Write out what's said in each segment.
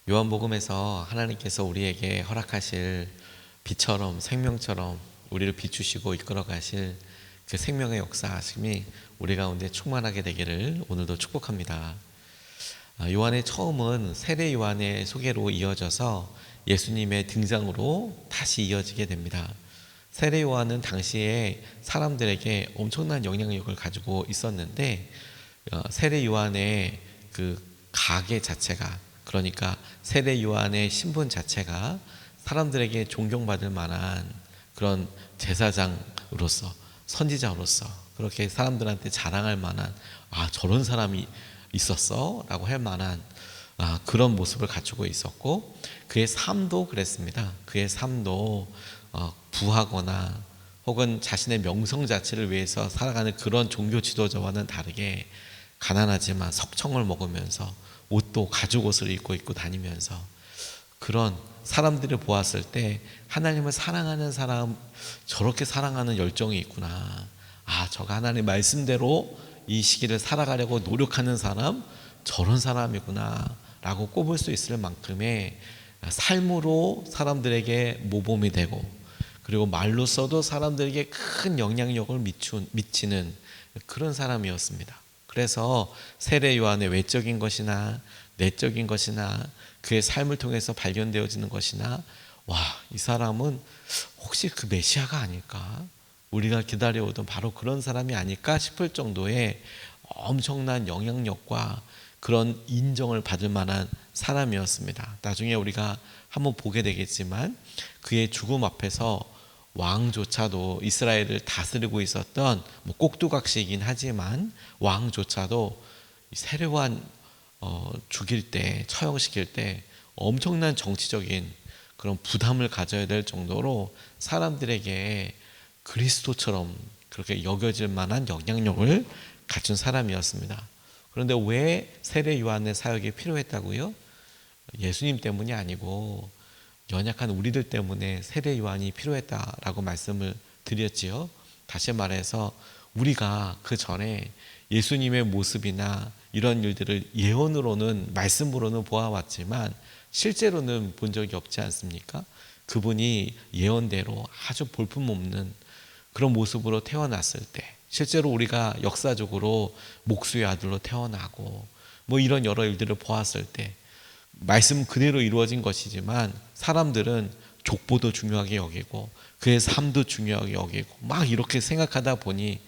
요한복음에서 하나님께서 우리에게 허락하실 빛처럼 생명처럼 우리를 비추시고 이끌어 가실 그 생명의 역사하심이 우리 가운데 충만하게 되기를 오늘도 축복합니다. 요한의 처음은 세례 요한의 소개로 이어져서 예수님의 등장으로 다시 이어지게 됩니다. 세례 요한은 당시에 사람들에게 엄청난 영향력을 가지고 있었는데 세례 요한의 그 가계 자체가, 그러니까 세례 요한의 신분 자체가 사람들에게 존경받을 만한 그런 제사장으로서, 선지자로서 그렇게 사람들한테 자랑할 만한, 저런 사람이 있었어 라고 할 만한 그런 모습을 갖추고 있었고, 그의 삶도 그랬습니다. 그의 삶도 부하거나 혹은 자신의 명성 자체를 위해서 살아가는 그런 종교 지도자와는 다르게 가난하지만 석청을 먹으면서 옷도 가죽 옷을 입고 다니면서, 그런 사람들을 보았을 때 하나님을 사랑하는 사람, 저렇게 사랑하는 열정이 있구나, 저가 하나님 말씀대로 이 시기를 살아가려고 노력하는 사람, 저런 사람이구나 라고 꼽을 수 있을 만큼의 삶으로 사람들에게 모범이 되고, 그리고 말로써도 사람들에게 큰 영향력을 미치는 그런 사람이었습니다. 그래서 세례 요한의 외적인 것이나 내적인 것이나 그의 삶을 통해서 발견되어지는 것이나, 이 사람은 혹시 그 메시아가 아닐까? 우리가 기다려오던 바로 그런 사람이 아닐까 싶을 정도의 엄청난 영향력과 그런 인정을 받을 만한 사람이었습니다. 나중에 우리가 한번 보게 되겠지만 그의 죽음 앞에서 왕조차도, 이스라엘을 다스리고 있었던 꼭두각시이긴 하지만 왕조차도 세례요한 죽일 때, 처형시킬 때 엄청난 정치적인 그런 부담을 가져야 될 정도로 사람들에게 그리스도처럼 그렇게 여겨질 만한 영향력을 갖춘 사람이었습니다. 그런데 왜 세례 요한의 사역이 필요했다고요? 예수님 때문이 아니고 연약한 우리들 때문에 세례 요한이 필요했다라고 말씀을 드렸지요. 다시 말해서 우리가 그 전에 예수님의 모습이나 이런 일들을 예언으로는, 말씀으로는 보아왔지만 실제로는 본 적이 없지 않습니까? 그분이 예언대로 아주 볼품없는 그런 모습으로 태어났을 때, 실제로 우리가 역사적으로 목수의 아들로 태어나고 이런 여러 일들을 보았을 때 말씀 그대로 이루어진 것이지만 사람들은 족보도 중요하게 여기고 그의 삶도 중요하게 여기고 이렇게 생각하다 보니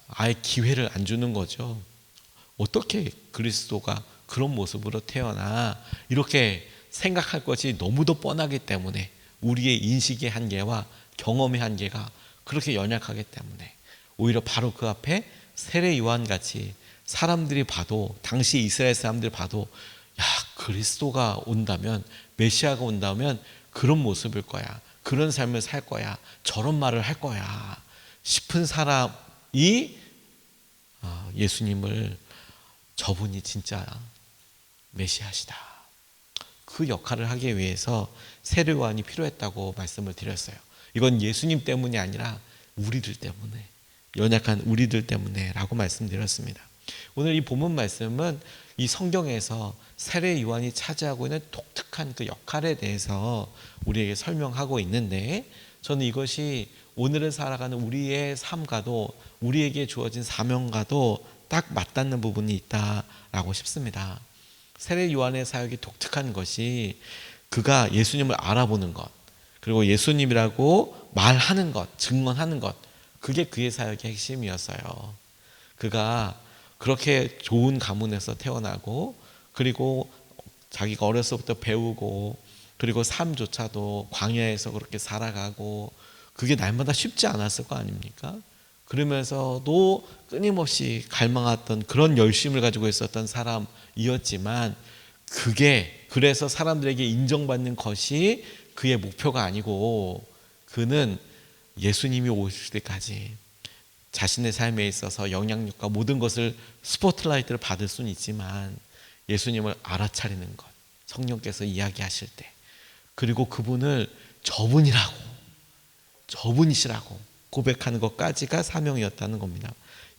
아예 기회를 안 주는 거죠. 어떻게 그리스도가 그런 모습으로 태어나, 이렇게 생각할 것이 너무도 뻔하기 때문에, 우리의 인식의 한계와 경험의 한계가 그렇게 연약하기 때문에 오히려 바로 그 앞에 세례 요한같이 사람들이 봐도, 당시 이스라엘 사람들이 봐도 그리스도가 온다면, 메시아가 온다면 그런 모습일 거야, 그런 삶을 살 거야, 저런 말을 할 거야 싶은 사람이 예수님을, 저분이 진짜 메시아시다, 그 역할을 하기 위해서 세례 요한이 필요했다고 말씀을 드렸어요. 이건 예수님 때문이 아니라 우리들 때문에, 연약한 우리들 때문에 라고 말씀드렸습니다. 오늘 이 본문 말씀은 이 성경에서 세례 요한이 차지하고 있는 독특한 그 역할에 대해서 우리에게 설명하고 있는데, 저는 이것이 오늘을 살아가는 우리의 삶과도, 우리에게 주어진 사명과도 딱 맞닿는 부분이 있다라고 싶습니다. 세례 요한의 사역이 독특한 것이 그가 예수님을 알아보는 것, 그리고 예수님이라고 말하는 것, 증언하는 것, 그게 그의 사역의 핵심이었어요. 그가 그렇게 좋은 가문에서 태어나고, 그리고 자기가 어려서부터 배우고, 그리고 삶조차도 광야에서 그렇게 살아가고, 그게 날마다 쉽지 않았을 거 아닙니까? 그러면서도 끊임없이 갈망했던 그런 열심을 가지고 있었던 사람이었지만, 그게 그래서 사람들에게 인정받는 것이 그의 목표가 아니고, 그는 예수님이 오실 때까지 자신의 삶에 있어서 영향력과 모든 것을, 스포트라이트를 받을 수는 있지만 예수님을 알아차리는 것, 성령께서 이야기하실 때, 그리고 그분을 저분이시라고 고백하는 것까지가 사명이었다는 겁니다.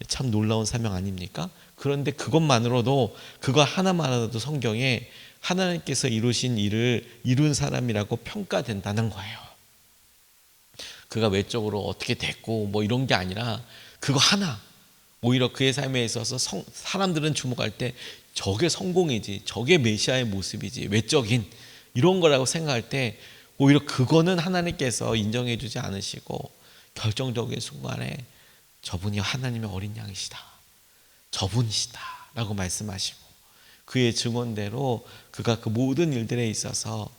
참 놀라운 사명 아닙니까? 그런데 그것만으로도, 그거 하나만으로도 성경에 하나님께서 이루신 일을 이룬 사람이라고 평가된다는 거예요. 그가 외적으로 어떻게 됐고 뭐 이런 게 아니라 그거 하나, 오히려 그의 삶에 있어서 사람들은 주목할 때 저게 성공이지, 저게 메시아의 모습이지, 외적인 이런 거라고 생각할 때 오히려 그거는 하나님께서 인정해 주지 않으시고 결정적인 순간에 저분이 하나님의 어린 양이시다, 저분이시다 라고 말씀하시고, 그의 증언대로 그가 그 모든 일들에 있어서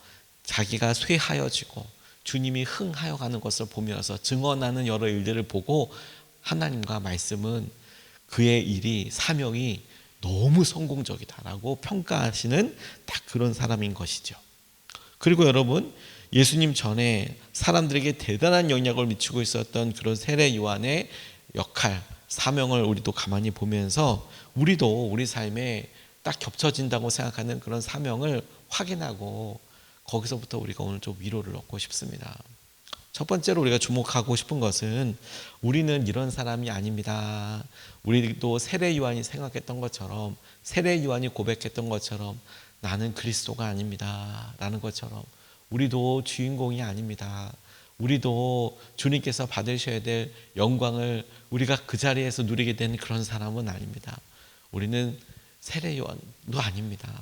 자기가 쇠하여지고 주님이 흥하여 가는 것을 보면서 증언하는 여러 일들을 보고 하나님과 말씀은 그의 일이, 사명이 너무 성공적이다라고 평가하시는 딱 그런 사람인 것이죠. 그리고 여러분, 예수님 전에 사람들에게 대단한 영향을 미치고 있었던 그런 세례 요한의 역할, 사명을 우리도 가만히 보면서 우리도 우리 삶에 딱 겹쳐진다고 생각하는 그런 사명을 확인하고 거기서부터 우리가 오늘 좀 위로를 얻고 싶습니다. 첫 번째로 우리가 주목하고 싶은 것은 우리는 이런 사람이 아닙니다. 우리도 세례 요한이 생각했던 것처럼, 세례 요한이 고백했던 것처럼 나는 그리스도가 아닙니다 라는 것처럼 우리도 주인공이 아닙니다. 우리도 주님께서 받으셔야 될 영광을 우리가 그 자리에서 누리게 된 그런 사람은 아닙니다. 우리는 세례 요한도 아닙니다.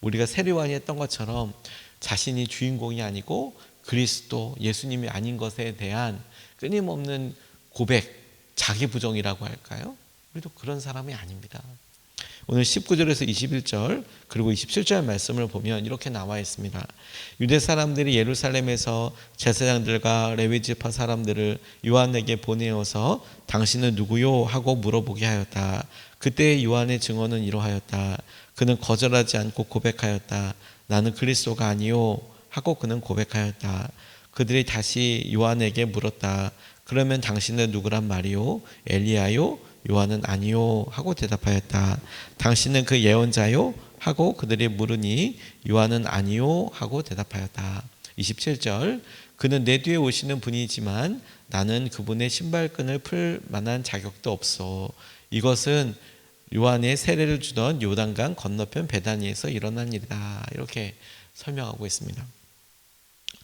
우리가 세례 요한이 했던 것처럼 자신이 주인공이 아니고 그리스도, 예수님이 아닌 것에 대한 끊임없는 고백, 자기 부정이라고 할까요? 우리도 그런 사람이 아닙니다. 오늘 19절에서 21절 그리고 27절 말씀을 보면 이렇게 나와 있습니다. 유대 사람들이 예루살렘에서 제사장들과 레위 지파 사람들을 요한에게 보내어서 당신은 누구요? 하고 물어보게 하였다. 그때 요한의 증언은 이러하였다. 그는 거절하지 않고 고백하였다. 나는 그리스도가 아니요 하고 그는 고백하였다. 그들이 다시 요한에게 물었다. 그러면 당신은 누구란 말이요? 엘리야요? 요한은 아니요 하고 대답하였다. 당신은 그 예언자요? 하고 그들이 물으니 요한은 아니요 하고 대답하였다. 27절 그는 내 뒤에 오시는 분이지만 나는 그분의 신발끈을 풀 만한 자격도 없어. 이것은 요한의 세례를 주던 요단강 건너편 베다니에서 일어난 일이다. 이렇게 설명하고 있습니다.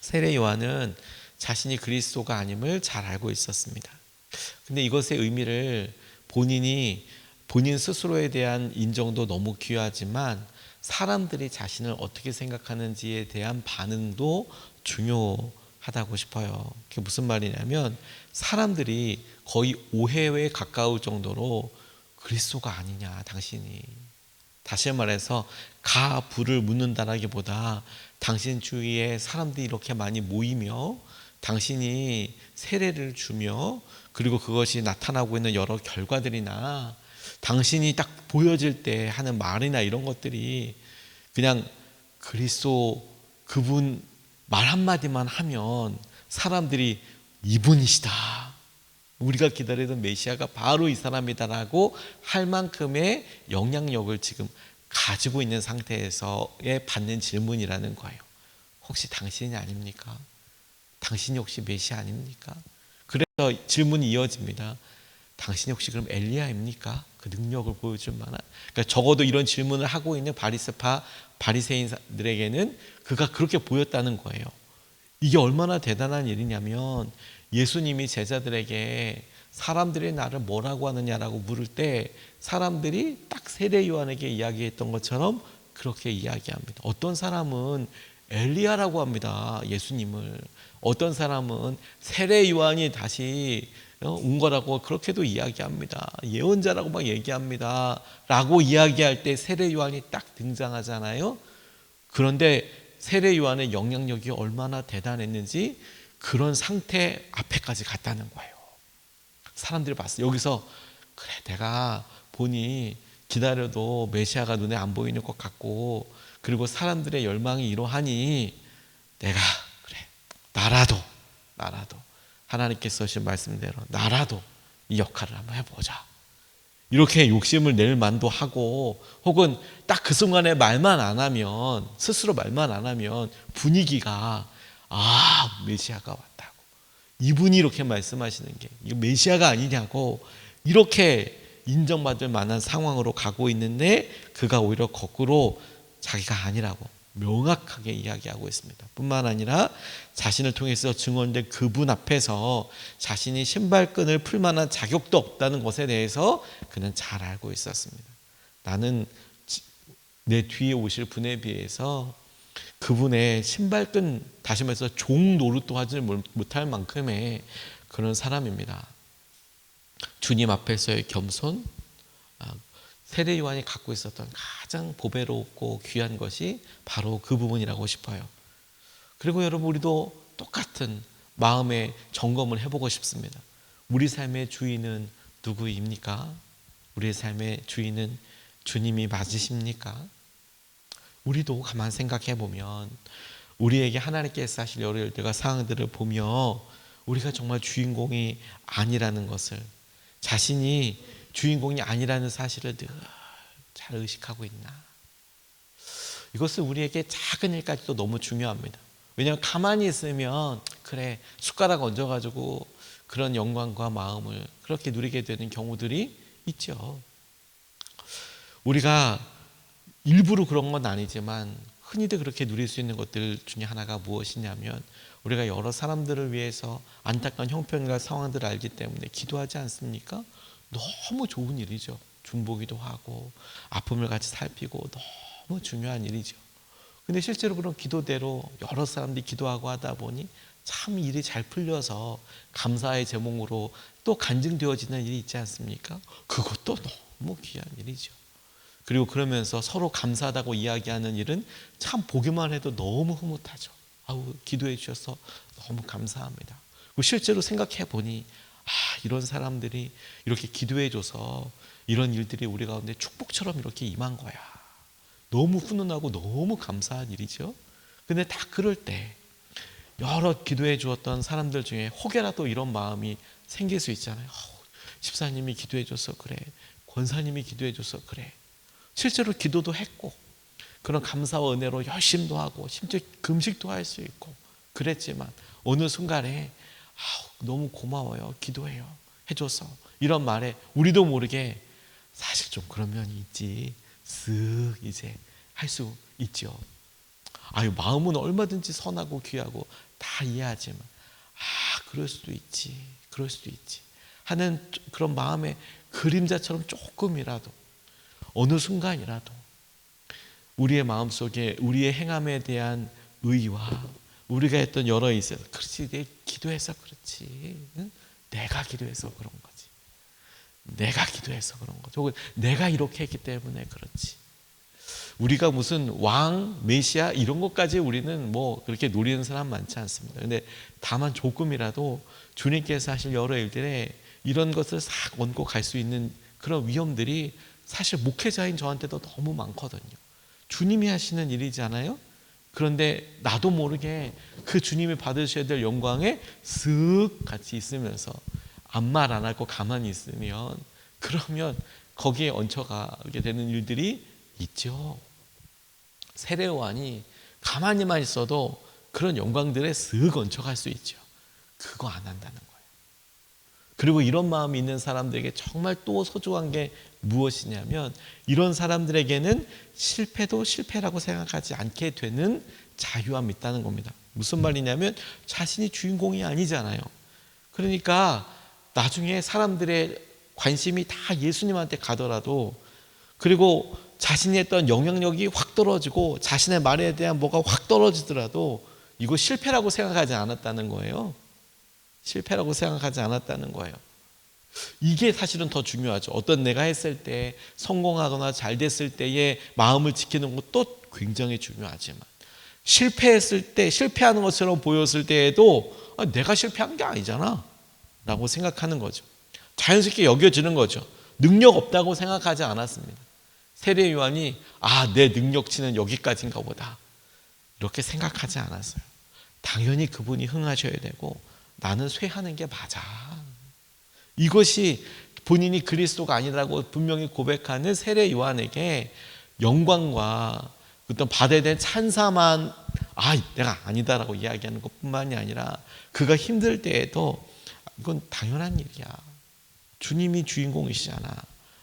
세례 요한은 자신이 그리스도가 아님을 잘 알고 있었습니다. 근데 이것의 의미를 본인 스스로에 대한 인정도 너무 귀하지만 사람들이 자신을 어떻게 생각하는지에 대한 반응도 중요하다고 싶어요. 그게 무슨 말이냐면 사람들이 거의 오해에 가까울 정도로 그리스도가 아니냐 당신이, 다시 말해서 불을 묻는다라기보다 당신 주위에 사람들이 이렇게 많이 모이며 당신이 세례를 주며 그리고 그것이 나타나고 있는 여러 결과들이나 당신이 딱 보여질 때 하는 말이나 이런 것들이 그냥 그리스도 그분 말 한마디만 하면 사람들이 이분이시다, 우리가 기다리던 메시아가 바로 이 사람이다라고 할 만큼의 영향력을 지금 가지고 있는 상태에서의 받는 질문이라는 거예요. 혹시 당신이 아닙니까? 당신이 혹시 메시아 아닙니까? 그래서 질문이 이어집니다. 당신이 혹시 그럼 엘리야입니까? 그 능력을 보여줄 만한. 그러니까 적어도 이런 질문을 하고 있는 바리새인들에게는 그가 그렇게 보였다는 거예요. 이게 얼마나 대단한 일이냐면 예수님이 제자들에게 사람들이 나를 뭐라고 하느냐라고 물을 때 사람들이 딱 세례 요한에게 이야기했던 것처럼 그렇게 이야기합니다. 어떤 사람은 엘리야라고 합니다. 예수님을. 어떤 사람은 세례 요한이 다시 온 거라고 그렇게도 이야기합니다. 예언자라고 막 얘기합니다 라고 이야기할 때 세례 요한이 딱 등장하잖아요. 그런데 세례 요한의 영향력이 얼마나 대단했는지 그런 상태 앞에까지 갔다는 거예요. 사람들이 봤어요. 여기서 그래, 내가 보니 기다려도 메시아가 눈에 안 보이는 것 같고 그리고 사람들의 열망이 이러하니 내가 그래, 나라도 하나님께서 하신 말씀대로 나라도 이 역할을 한번 해보자, 이렇게 욕심을 낼 만도 하고, 혹은 딱 그 순간에 말만 안 하면, 스스로 말만 안 하면 분위기가 메시아가 왔다고, 이분이 이렇게 말씀하시는 게 이거 메시아가 아니냐고 이렇게 인정받을 만한 상황으로 가고 있는데 그가 오히려 거꾸로 자기가 아니라고 명확하게 이야기하고 있습니다. 뿐만 아니라 자신을 통해서 증언된 그분 앞에서 자신이 신발끈을 풀 만한 자격도 없다는 것에 대해서 그는 잘 알고 있었습니다. 나는 내 뒤에 오실 분에 비해서 그분의 신발끈, 다시 말해서 종 노릇도 하지 못할 만큼의 그런 사람입니다. 주님 앞에서의 겸손, 세례 요한이 갖고 있었던 가장 보배롭고 귀한 것이 바로 그 부분이라고 싶어요. 그리고 여러분, 우리도 똑같은 마음의 점검을 해보고 싶습니다. 우리 삶의 주인은 누구입니까? 우리의 삶의 주인은 주님이 맞으십니까? 우리도 가만 생각해 보면 우리에게 하나님께서 하실 여러 일들과 상황들을 보며 우리가 정말 주인공이 아니라는 것을, 자신이 주인공이 아니라는 사실을 늘 잘 의식하고 있나? 이것은 우리에게 작은 일까지도 너무 중요합니다. 왜냐하면 가만히 있으면 그래 숟가락 얹어가지고 그런 영광과 마음을 그렇게 누리게 되는 경우들이 있죠. 우리가 일부러 그런 건 아니지만 흔히들 그렇게 누릴 수 있는 것들 중에 하나가 무엇이냐면, 우리가 여러 사람들을 위해서 안타까운 형편과 상황들을 알기 때문에 기도하지 않습니까? 너무 좋은 일이죠. 중보기도 하고 아픔을 같이 살피고 너무 중요한 일이죠. 근데 실제로 그런 기도대로 여러 사람들이 기도하고 하다 보니 참 일이 잘 풀려서 감사의 제목으로 또 간증되어지는 일이 있지 않습니까? 그것도 너무 귀한 일이죠. 그리고 그러면서 서로 감사하다고 이야기하는 일은 참 보기만 해도 너무 흐뭇하죠. 아우, 기도해 주셔서 너무 감사합니다. 그리고 실제로 생각해 보니 이런 사람들이 이렇게 기도해 줘서 이런 일들이 우리 가운데 축복처럼 이렇게 임한 거야. 너무 훈훈하고 너무 감사한 일이죠. 근데 다 그럴 때 여러 기도해 주었던 사람들 중에 혹여라도 이런 마음이 생길 수 있잖아요. 집사님이 기도해 줘서 그래, 권사님이 기도해 줘서 그래. 실제로 기도도 했고 그런 감사와 은혜로 열심도 하고 심지어 금식도 할 수 있고 그랬지만 어느 순간에 너무 고마워요, 기도해요 해줘서, 이런 말에 우리도 모르게 사실 좀 그런 면이 있지 쓱 이제 할 수 있죠. 마음은 얼마든지 선하고 귀하고 다 이해하지만 그럴 수도 있지 하는 그런 마음의 그림자처럼 조금이라도 어느 순간이라도 우리의 마음속에 우리의 행함에 대한 의의와 우리가 했던 여러 일에 있어서 그렇지, 내 기도해서 그렇지, 응? 내가 기도해서 그런 거지, 내가 기도해서 그런 거지, 혹은 내가 이렇게 했기 때문에 그렇지. 우리가 무슨 왕, 메시아 이런 것까지 우리는 뭐 그렇게 노리는 사람 많지 않습니다. 근데 다만 조금이라도 주님께서 하실 여러 일들에 이런 것을 싹 얹고 갈 수 있는 그런 위험들이 사실 목회자인 저한테도 너무 많거든요. 주님이 하시는 일이잖아요. 그런데 나도 모르게 그 주님이 받으셔야 될 영광에 쓱 같이 있으면서 아무 말 안 하고 가만히 있으면, 그러면 거기에 얹혀가게 되는 일들이 있죠. 세례 요한이 가만히만 있어도 그런 영광들에 쓱 얹혀갈 수 있죠. 그거 안 한다는 거예요. 그리고 이런 마음이 있는 사람들에게 정말 또 소중한 게 무엇이냐면, 이런 사람들에게는 실패도 실패라고 생각하지 않게 되는 자유함이 있다는 겁니다. 무슨 말이냐면 자신이 주인공이 아니잖아요. 그러니까 나중에 사람들의 관심이 다 예수님한테 가더라도, 그리고 자신이 했던 영향력이 확 떨어지고 자신의 말에 대한 뭐가 확 떨어지더라도 이거 실패라고 생각하지 않았다는 거예요. 실패라고 생각하지 않았다는 거예요. 이게 사실은 더 중요하죠. 어떤 내가 했을 때 성공하거나 잘 됐을 때의 마음을 지키는 것도 굉장히 중요하지만, 실패했을 때 실패하는 것처럼 보였을 때에도 내가 실패한 게 아니잖아 라고 생각하는 거죠. 자연스럽게 여겨지는 거죠. 능력 없다고 생각하지 않았습니다. 세례 요한이 내 능력치는 여기까지인가 보다 이렇게 생각하지 않았어요. 당연히 그분이 흥하셔야 되고 나는 쇠하는 게 맞아. 이것이 본인이 그리스도가 아니라고 분명히 고백하는 세례 요한에게 영광과 어떤 받아야 될 찬사만 내가 아니다라고 이야기하는 것뿐만이 아니라, 그가 힘들 때에도 이건 당연한 일이야, 주님이 주인공이시잖아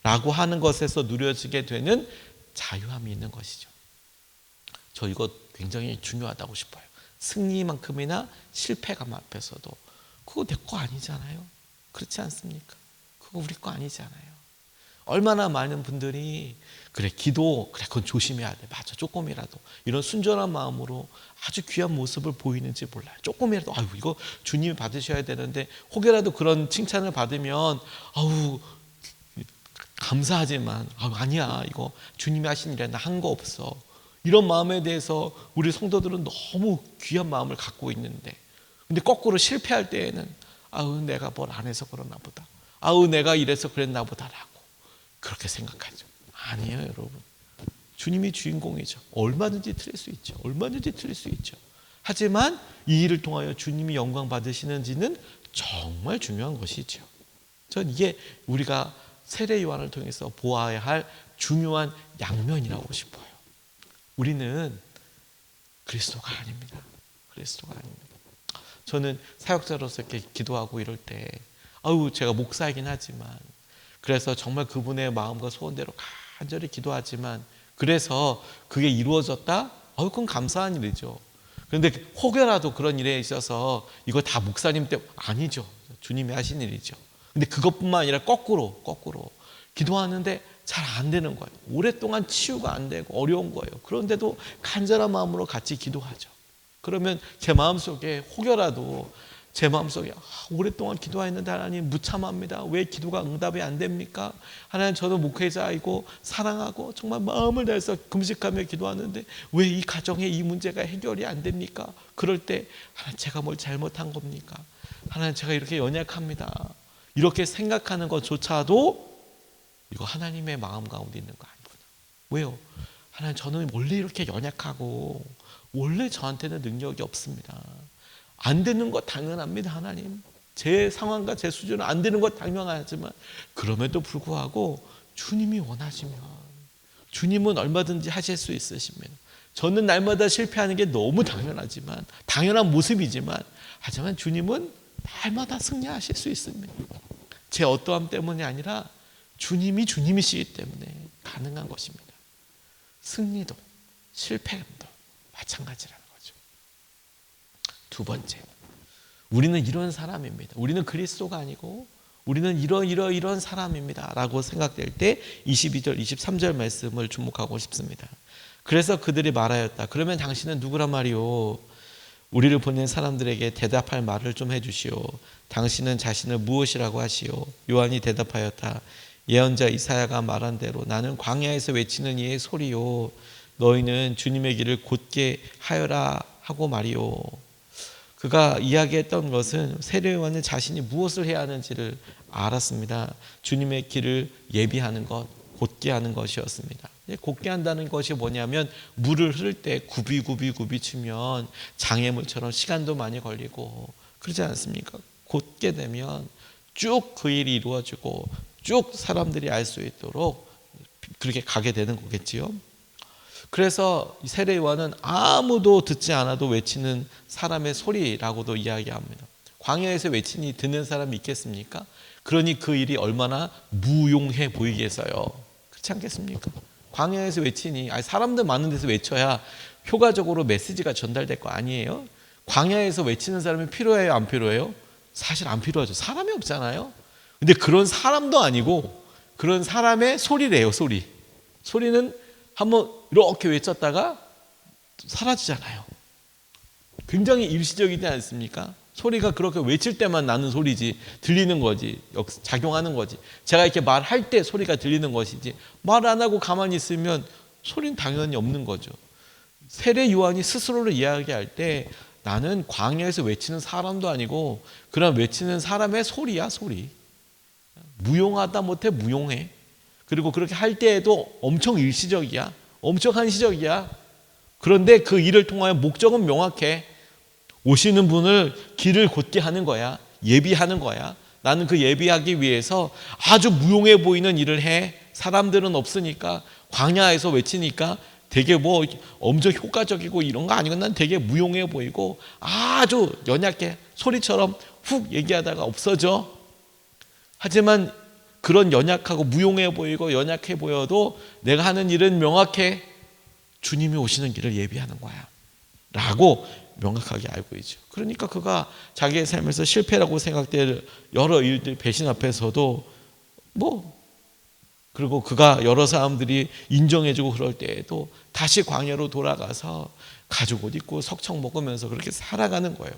라고 하는 것에서 누려지게 되는 자유함이 있는 것이죠. 저 이거 굉장히 중요하다고 싶어요. 승리만큼이나 실패감 앞에서도 그거 내 거 아니잖아요. 그렇지 않습니까? 그거 우리 거 아니잖아요. 얼마나 많은 분들이 그래 기도 그래 그건 조심해야 돼. 맞아. 조금이라도 이런 순전한 마음으로 아주 귀한 모습을 보이는지 몰라요. 조금이라도 아유 이거 주님이 받으셔야 되는데 혹여라도 그런 칭찬을 받으면 아우 감사하지만 아니야 이거 주님이 하신 일이야 나 한 거 없어. 이런 마음에 대해서 우리 성도들은 너무 귀한 마음을 갖고 있는데 근데 거꾸로 실패할 때에는 아우 내가 뭘 안 해서 그러나 보다. 아우 내가 이래서 그랬나 보다라고 그렇게 생각하죠. 아니에요 여러분. 주님이 주인공이죠. 얼마든지 틀릴 수 있죠. 얼마든지 틀릴 수 있죠. 하지만 이 일을 통하여 주님이 영광 받으시는지는 정말 중요한 것이죠. 전 이게 우리가 세례 요한을 통해서 보아야 할 중요한 양면이라고 싶어요. 우리는 그리스도가 아닙니다. 그리스도가 아닙니다. 저는 사역자로서 이렇게 기도하고 이럴 때 제가 목사이긴 하지만 그래서 정말 그분의 마음과 소원대로 간절히 기도하지만 그래서 그게 이루어졌다? 그건 감사한 일이죠. 그런데 혹여라도 그런 일에 있어서 이거 다 목사님 때문에 아니죠. 주님이 하신 일이죠. 근데 그것뿐만 아니라 거꾸로 기도하는데 잘 안 되는 거예요. 오랫동안 치유가 안 되고 어려운 거예요. 그런데도 간절한 마음으로 같이 기도하죠. 그러면 제 마음속에 혹여라도 제 마음속에 오랫동안 기도했는데 하나님 무참합니다. 왜 기도가 응답이 안 됩니까? 하나님 저도 목회자이고 사랑하고 정말 마음을 다해서 금식하며 기도하는데 왜 이 가정에 이 문제가 해결이 안 됩니까? 그럴 때 하나님 제가 뭘 잘못한 겁니까? 하나님 제가 이렇게 연약합니다. 이렇게 생각하는 것조차도 이거 하나님의 마음 가운데 있는 거 아니구나. 왜요? 하나님 저는 원래 이렇게 연약하고 원래 저한테는 능력이 없습니다. 안 되는 거 당연합니다. 하나님 제 상황과 제 수준은 안 되는 거 당연하지만 그럼에도 불구하고 주님이 원하시면 주님은 얼마든지 하실 수 있으십니다. 저는 날마다 실패하는 게 너무 당연하지만 당연한 모습이지만 하지만 주님은 날마다 승리하실 수 있습니다. 제 어떠함 때문이 아니라 주님이 주님이시기 때문에 가능한 것입니다. 승리도 실패도 마찬가지라는 거죠. 두 번째, 우리는 이런 사람입니다. 우리는 그리스도가 아니고 우리는 이런 사람입니다 라고 생각될 때 22절 23절 말씀을 주목하고 싶습니다. 그래서 그들이 말하였다. 그러면 당신은 누구란 말이오? 우리를 보낸 사람들에게 대답할 말을 좀 해주시오. 당신은 자신을 무엇이라고 하시오? 요한이 대답하였다. 예언자 이사야가 말한 대로 나는 광야에서 외치는 이의 소리요 너희는 주님의 길을 곧게 하여라 하고 말이요. 그가 이야기했던 것은 세례 요한은 자신이 무엇을 해야 하는지를 알았습니다. 주님의 길을 예비하는 것, 곧게 하는 것이었습니다. 곧게 한다는 것이 뭐냐면 물을 흐를 때 굽이 치면 장애물처럼 시간도 많이 걸리고 그러지 않습니까? 곧게 되면 쭉 그 일이 이루어지고 쭉 사람들이 알 수 있도록 그렇게 가게 되는 거겠지요. 그래서 세례 요한은 아무도 듣지 않아도 외치는 사람의 소리라고도 이야기합니다. 광야에서 외치니 듣는 사람이 있겠습니까? 그러니 그 일이 얼마나 무용해 보이겠어요. 그렇지 않겠습니까? 광야에서 외치니 사람들 많은 데서 외쳐야 효과적으로 메시지가 전달될 거 아니에요? 광야에서 외치는 사람이 필요해요? 안 필요해요? 사실 안 필요하죠. 사람이 없잖아요. 근데 그런 사람도 아니고 그런 사람의 소리래요. 소리는 한번 이렇게 외쳤다가 사라지잖아요. 굉장히 일시적이지 않습니까? 소리가 그렇게 외칠 때만 나는 소리지 들리는 거지 작용하는 거지 제가 이렇게 말할 때 소리가 들리는 것이지 말 안 하고 가만히 있으면 소리는 당연히 없는 거죠. 세례 요한이 스스로를 이야기할 때 나는 광야에서 외치는 사람도 아니고 그런 외치는 사람의 소리야. 소리 무용하다 못해 무용해. 그리고 그렇게 할 때에도 엄청 일시적이야. 엄청 한시적이야. 그런데 그 일을 통하여 목적은 명확해. 오시는 분을 길을 곧게 하는 거야. 예비하는 거야. 나는 그 예비하기 위해서 아주 무용해 보이는 일을 해. 사람들은 없으니까 광야에서 외치니까 되게 엄청 효과적이고 이런 거 아니고 난 되게 무용해 보이고 아주 연약해. 소리처럼 훅 얘기하다가 없어져. 하지만 그런 연약하고 무용해 보이고 연약해 보여도 내가 하는 일은 명확해. 주님이 오시는 길을 예비하는 거야 라고 명확하게 알고 있죠. 그러니까 그가 자기의 삶에서 실패라고 생각될 여러 일들, 배신 앞에서도 그리고 그가 여러 사람들이 인정해주고 그럴 때에도 다시 광야로 돌아가서 가죽 옷 입고 석청 먹으면서 그렇게 살아가는 거예요.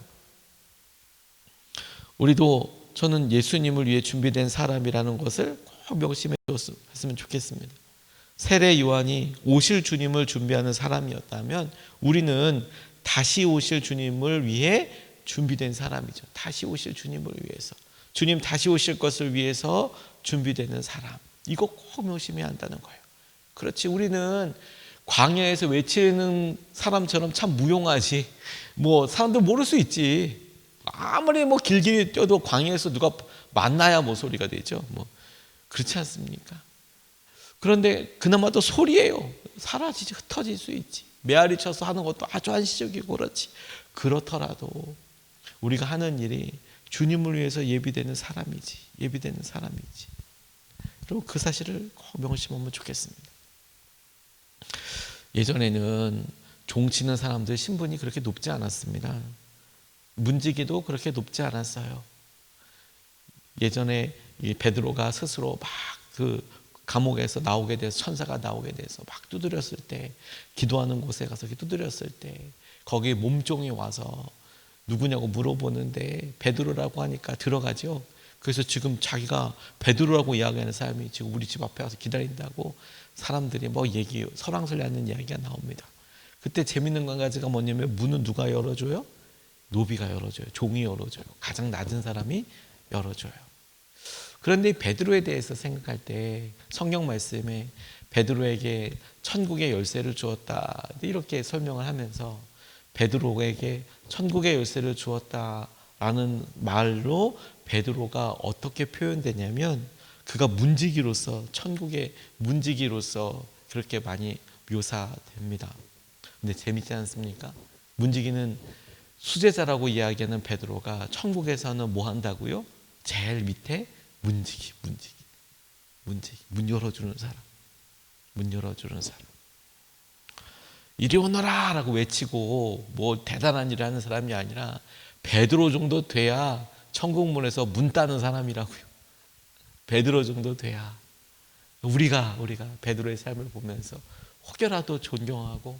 우리도 저는 예수님을 위해 준비된 사람이라는 것을 꼭 명심해 줬으면 좋겠습니다. 세례 요한이 오실 주님을 준비하는 사람이었다면 우리는 다시 오실 주님을 위해 준비된 사람이죠. 다시 오실 주님을 위해서, 주님 다시 오실 것을 위해서 준비되는 사람, 이거 꼭 명심해야 한다는 거예요. 그렇지, 우리는 광야에서 외치는 사람처럼 참 무용하지, 사람들 모를 수 있지. 아무리 길게 뛰어도 광야에서 누가 만나야 소리가 되죠. 그렇지 않습니까? 그런데 그나마도 소리예요. 사라지지, 흩어질 수 있지. 메아리 쳐서 하는 것도 아주 한시적이고 그렇지. 그렇더라도 우리가 하는 일이 주님을 위해서 예비되는 사람이지. 그리고 그 사실을 꼭 명심하면 좋겠습니다. 예전에는 종치는 사람들 신분이 그렇게 높지 않았습니다. 문지기도 그렇게 높지 않았어요. 예전에 이 베드로가 스스로 막 감옥에서 나오게 돼서, 천사가 나오게 돼서 막 두드렸을 때, 기도하는 곳에 가서 두드렸을 때 거기에 몸종이 와서 누구냐고 물어보는데 베드로라고 하니까 들어가죠. 그래서 지금 자기가 베드로라고 이야기하는 사람이 지금 우리 집 앞에 와서 기다린다고 사람들이 설왕설래하는 이야기가 나옵니다. 그때 재밌는 건 가지가 뭐냐면, 문은 누가 열어줘요? 노비가 열어줘요. 종이 열어줘요. 가장 낮은 사람이 열어줘요. 그런데 베드로에 대해서 생각할 때 성경 말씀에 베드로에게 천국의 열쇠를 주었다 이렇게 설명을 하면서, 베드로에게 천국의 열쇠를 주었다라는 말로 베드로가 어떻게 표현되냐면, 그가 문지기로서, 천국의 문지기로서 그렇게 많이 묘사됩니다. 근데 재밌지 않습니까? 문지기는 수제자라고 이야기하는 베드로가 천국에서는 뭐 한다고요? 제일 밑에 문지기. 문 열어주는 사람. 이리 오너라 라고 외치고 대단한 일을 하는 사람이 아니라 베드로 정도 돼야 천국문에서 문 따는 사람이라고요. 베드로 정도 돼야 우리가 베드로의 삶을 보면서 혹여라도 존경하고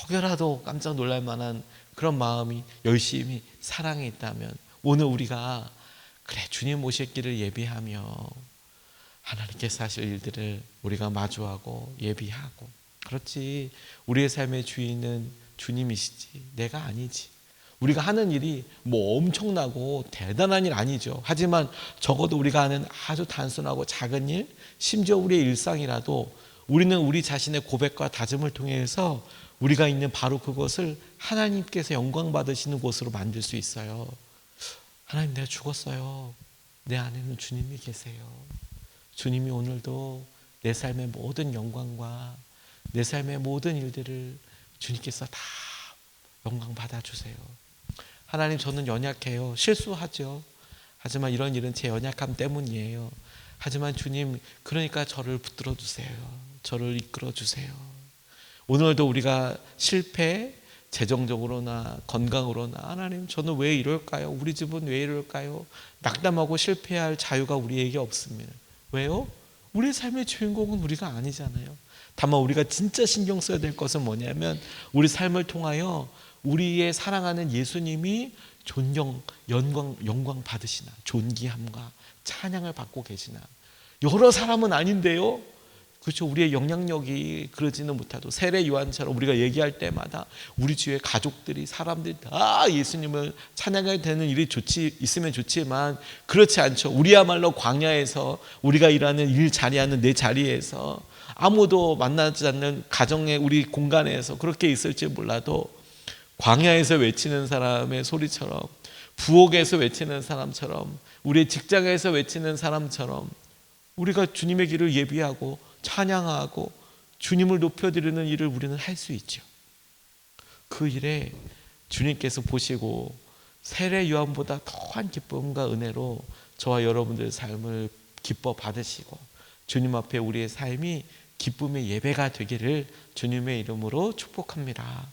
혹여라도 깜짝 놀랄 만한 그런 마음이, 열심히 사랑이 있다면, 오늘 우리가 그래 주님 오실 길을 예비하며 하나님께서 하실 일들을 우리가 마주하고 예비하고, 그렇지, 우리의 삶의 주인은 주님이시지 내가 아니지. 우리가 하는 일이 엄청나고 대단한 일 아니죠. 하지만 적어도 우리가 하는 아주 단순하고 작은 일, 심지어 우리의 일상이라도 우리는 우리 자신의 고백과 다짐을 통해서 우리가 있는 바로 그것을 하나님께서 영광 받으시는 곳으로 만들 수 있어요. 하나님, 내가 죽었어요. 내 안에는 주님이 계세요. 주님이 오늘도 내 삶의 모든 영광과 내 삶의 모든 일들을 주님께서 다 영광 받아주세요. 하나님, 저는 연약해요. 실수하죠. 하지만 이런 일은 제 연약함 때문이에요. 하지만 주님, 그러니까 저를 붙들어 주세요. 저를 이끌어 주세요. 오늘도 우리가 실패, 재정적으로나 건강으로나, 하나님 저는 왜 이럴까요? 우리 집은 왜 이럴까요? 낙담하고 실패할 자유가 우리에게 없습니다. 왜요? 우리의 삶의 주인공은 우리가 아니잖아요. 다만 우리가 진짜 신경 써야 될 것은 뭐냐면, 우리 삶을 통하여 우리의 사랑하는 예수님이 영광 받으시나, 존귀함과 찬양을 받고 계시나. 여러 사람은 아닌데요, 그렇죠, 우리의 영향력이 그러지는 못하도 세례 요한처럼 우리가 얘기할 때마다 우리 주위의 가족들이, 사람들이 다 예수님을 찬양해야 되는 일이 있으면 좋지만 그렇지 않죠. 우리야말로 광야에서, 우리가 일하는 일 자리하는 내 자리에서, 아무도 만나지 않는 가정의 우리 공간에서 그렇게 있을지 몰라도 광야에서 외치는 사람의 소리처럼, 부엌에서 외치는 사람처럼, 우리의 직장에서 외치는 사람처럼 우리가 주님의 길을 예비하고 찬양하고 주님을 높여드리는 일을 우리는 할 수 있죠. 그 일에 주님께서 보시고 세례 요한보다 더한 기쁨과 은혜로 저와 여러분들의 삶을 기뻐 받으시고, 주님 앞에 우리의 삶이 기쁨의 예배가 되기를 주님의 이름으로 축복합니다.